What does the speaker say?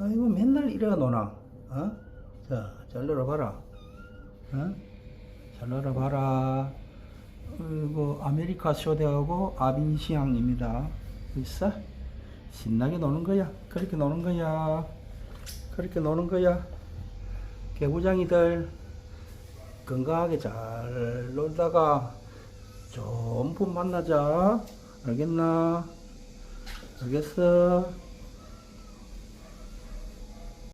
아이고 맨날 이래가 노나. 어? 자, 잘 놀아봐라. 어? 잘 놀아봐라. 이거 아메리카 쇼대하고 아빈시앙입니다. 있어? 신나게 노는 거야. 그렇게 노는 거야. 그렇게 노는 거야. 개구장이들 건강하게 잘 놀다가 좋은 분 만나자. 알겠나? 알겠어?